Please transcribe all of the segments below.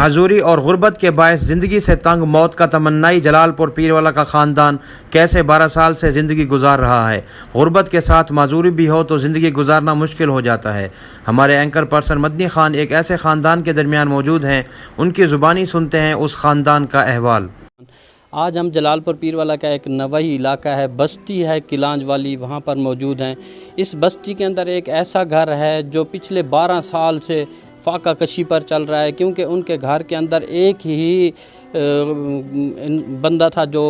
معذوری اور غربت کے باعث زندگی سے تنگ موت کا تمنائی جلال پور پیروالا کا خاندان کیسے 12 سال سے زندگی گزار رہا ہے۔ غربت کے ساتھ معذوری بھی ہو تو زندگی گزارنا مشکل ہو جاتا ہے۔ ہمارے اینکر پرسن مدنی خان ایک ایسے خاندان کے درمیان موجود ہیں، ان کی زبانی سنتے ہیں اس خاندان کا احوال۔ آج ہم جلال پور پیروالا کا ایک نواحی علاقہ ہے، بستی ہے کلانج والی، وہاں پر موجود ہیں۔ اس بستی کے اندر ایک ایسا گھر ہے جو پچھلے 12 سال سے فاقہ کشی پر چل رہا ہے، کیونکہ ان کے گھر کے اندر ایک ہی بندہ تھا جو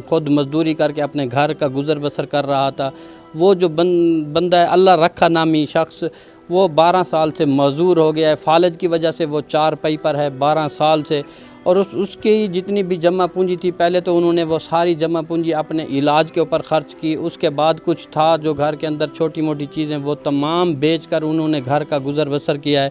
خود مزدوری کر کے اپنے گھر کا گزر بسر کر رہا تھا۔ وہ جو بندہ ہے اللہ رکھا نامی شخص، وہ 12 سال سے معذور ہو گیا ہے۔ فالج کی وجہ سے وہ 4 پئی پر ہے 12 سال سے، اور اس کی جتنی بھی جمع پونجی تھی، پہلے تو انہوں نے وہ ساری جمع پونجی اپنے علاج کے اوپر خرچ کی، اس کے بعد کچھ تھا جو گھر کے اندر چھوٹی موٹی چیزیں وہ تمام بیچ کر انہوں نے گھر کا گزر بسر کیا ہے۔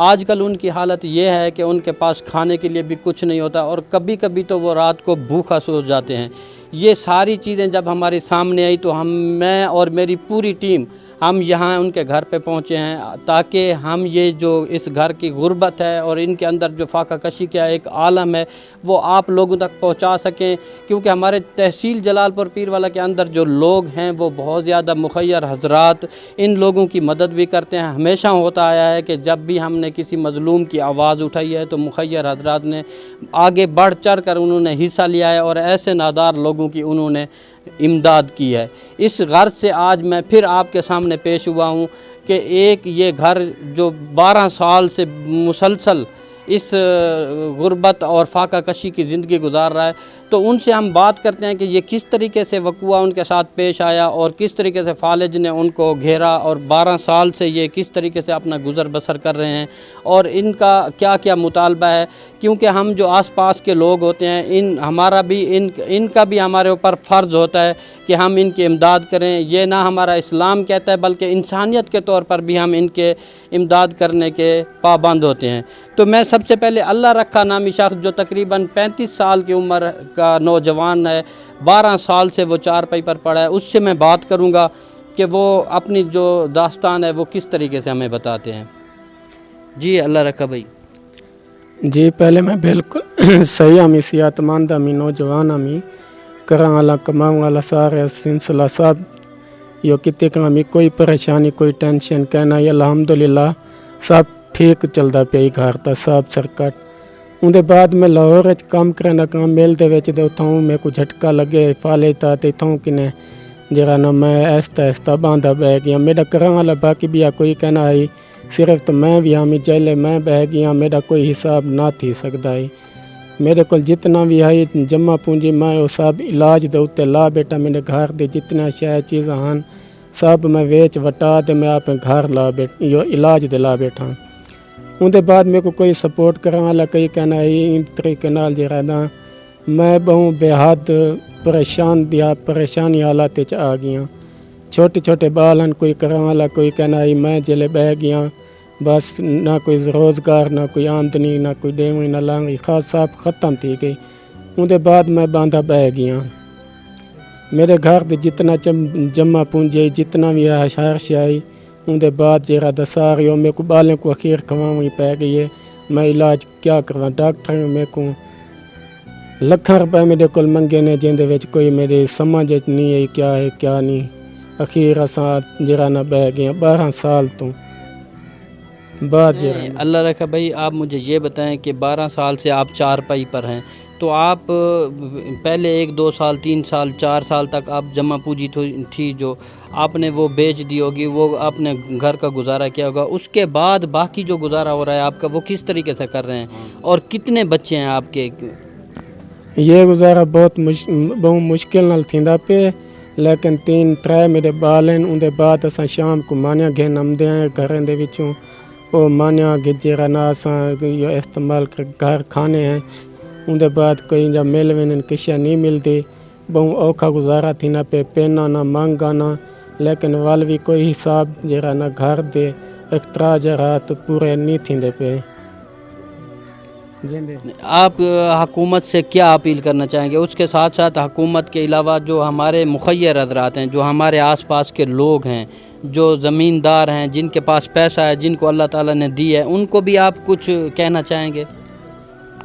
آج کل ان کی حالت یہ ہے کہ ان کے پاس کھانے کے لیے بھی کچھ نہیں ہوتا، اور کبھی کبھی تو وہ رات کو بھوکا سو جاتے ہیں۔ یہ ساری چیزیں جب ہمارے سامنے آئی تو میں اور میری پوری ٹیم ہم یہاں ان کے گھر پہ پہنچے ہیں، تاکہ ہم یہ جو اس گھر کی غربت ہے اور ان کے اندر جو فاقہ کشی کا ایک عالم ہے وہ آپ لوگوں تک پہنچا سکیں، کیونکہ ہمارے تحصیل جلال پور پیروالا کے اندر جو لوگ ہیں وہ بہت زیادہ مخیر حضرات ان لوگوں کی مدد بھی کرتے ہیں۔ ہمیشہ ہوتا آیا ہے کہ جب بھی ہم نے کسی مظلوم کی آواز اٹھائی ہے تو مخیر حضرات نے آگے بڑھ چڑھ کر انہوں نے حصہ لیا ہے، اور ایسے نادار لوگوں کی انہوں نے امداد کی ہے۔ اس غرض سے آج میں پھر آپ کے سامنے پیش ہوا ہوں کہ ایک یہ گھر جو 12 سال سے مسلسل اس غربت اور فاقہ کشی کی زندگی گزار رہا ہے، تو ان سے ہم بات کرتے ہیں کہ یہ کس طریقے سے وقوع ان کے ساتھ پیش آیا، اور کس طریقے سے فالج نے ان کو گھیرا، اور 12 سال سے یہ کس طریقے سے اپنا گزر بسر کر رہے ہیں، اور ان کا کیا کیا مطالبہ ہے۔ کیونکہ ہم جو آس پاس کے لوگ ہوتے ہیں، ہمارا بھی ان کا بھی ہمارے اوپر فرض ہوتا ہے کہ ہم ان کی امداد کریں۔ یہ نہ ہمارا اسلام کہتا ہے بلکہ انسانیت کے طور پر بھی ہم ان کے امداد کرنے کے پابند ہوتے ہیں۔ تو میں سب سے پہلے اللہ رکھا نامی شخص جو تقریباً 35 سال کی عمر کا نوجوان ہے، 12 سال سے وہ 4 پئی پر پڑا ہے، اس سے میں بات کروں گا کہ وہ اپنی جو داستان ہے وہ کس طریقے سے ہمیں بتاتے ہیں۔ جی اللہ رکھا بھائی۔ جی پہلے میں بالکل صحیح ہمیں صحت مند ہمیں نوجوان ہمیں کران والا کماؤں والا سارے سلسلہ سب یہ کتے کا ہمیں کوئی پریشانی کوئی ٹینشن کہنا یہ الحمدللہ سب ٹھیک چلتا پیا گھر تا سب سرکٹ۔ اندے بعد میں لاہور کام کرنا کام میل دے وچ اتھوں میرے کو جھٹکا لگے فالج تا تے اتھوں کنے جرا نا میں ایستا باندھا بہ گیا۔ میرا کران والا باقی بھی کوئی کہنا ہے صرف تو میں بھی ہمیں جیلے میں بہ گیا، میرا کوئی حساب نہ تھی سکتا ہے۔ میرے کو جتنا بھی ہے جمع پونجی میں وہ سب علاج دے اتنے لا بیٹا، میرے گھر دے جتنا شاید چیزاں ہیں سب میں ویچ وٹا دے میں اپنے گھر لا بیٹھ یہ علاج دے لا بیٹھا۔ اندے بعد میرے کو کوئی سپورٹ کرنے والا کئی کہنا ہے ان طریقے نال جڑا نا میں بہت بے حد پریشانی حالات آ گیا۔ چھوٹے چھوٹے بال ہیں کوئی کرنے والا کوئی کہنا ہے میں جلے بہ گیا، بس نہ کوئی روزگار نہ کوئی آمدنی نہ کوئی ڈیوی نہ لانگی خاص سب ختم تھی گئی۔ اندے بعد میں باندھا بہ گیا۔ میرے گھر دے جتنا جمع پونجی جتنا بھی ہے شہر سے آئی اندے بعد جرا دساری میرے کو بالوں کو اخیر کھواؤں پہ گئی ہے۔ میں علاج کیا کروا ڈاکٹر میرے کو لکھاں روپے میرے کو منگے نے جن دے وچ کوئی میرے سمجھ نہیں ہے کیا ہے کیا نہیں۔ اخیر اساں جرا نہ بہ گیا 12 سال تو بعد جرا۔ اللہ رکھا بھائی، آپ مجھے یہ بتائیں کہ 12 سال سے آپ 4 پئی پر ہیں، تو آپ پہلے 1 2 سال 3 سال 4 سال تک آپ جمع پونجی تھی جو آپ نے وہ بیچ دی ہوگی، وہ اپنے گھر کا گزارا کیا ہوگا، اس کے بعد باقی جو گزارا ہو رہا ہے آپ کا وہ کس طریقے سے کر رہے ہیں، اور کتنے بچے ہیں آپ کے؟ یہ گزارا بہت مشکل نال تھیندا پہ، لیکن 3 میرے بال ہیں۔ اندے بعد اساں شام کو مانیا گھن آمدے ہیں گھریں دے وچوں، وہ مانیا گجرا نا اساں استعمال کر گھر کھانے ہیں۔ اندے بعد کوئی جا مل وین کشا نہیں ملتی، بہت اوکھا گزارا تھینا پہ پینا نہ مانگا نہ، لیکن وال بھی کوئی حساب جرا نہ گھر دے اخراجات پورے نہیں تھیندے پہ۔ آپ حکومت سے کیا اپیل کرنا چاہیں گے؟ اس کے ساتھ ساتھ حکومت کے علاوہ جو ہمارے مخیر حضرات ہیں، جو ہمارے آس پاس کے لوگ ہیں، جو زمیندار ہیں، جن کے پاس پیسہ ہے، جن کو اللہ تعالیٰ نے دی ہے، ان کو بھی آپ کچھ کہنا چاہیں گے؟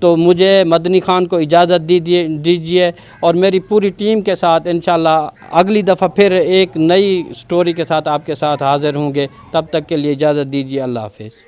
تو مجھے مدنی خان کو اجازت دیجیے اور میری پوری ٹیم کے ساتھ انشاءاللہ اگلی دفعہ پھر ایک نئی سٹوری کے ساتھ آپ کے ساتھ حاضر ہوں گے. تب تک کے لیے اجازت دیجیے. اللہ حافظ.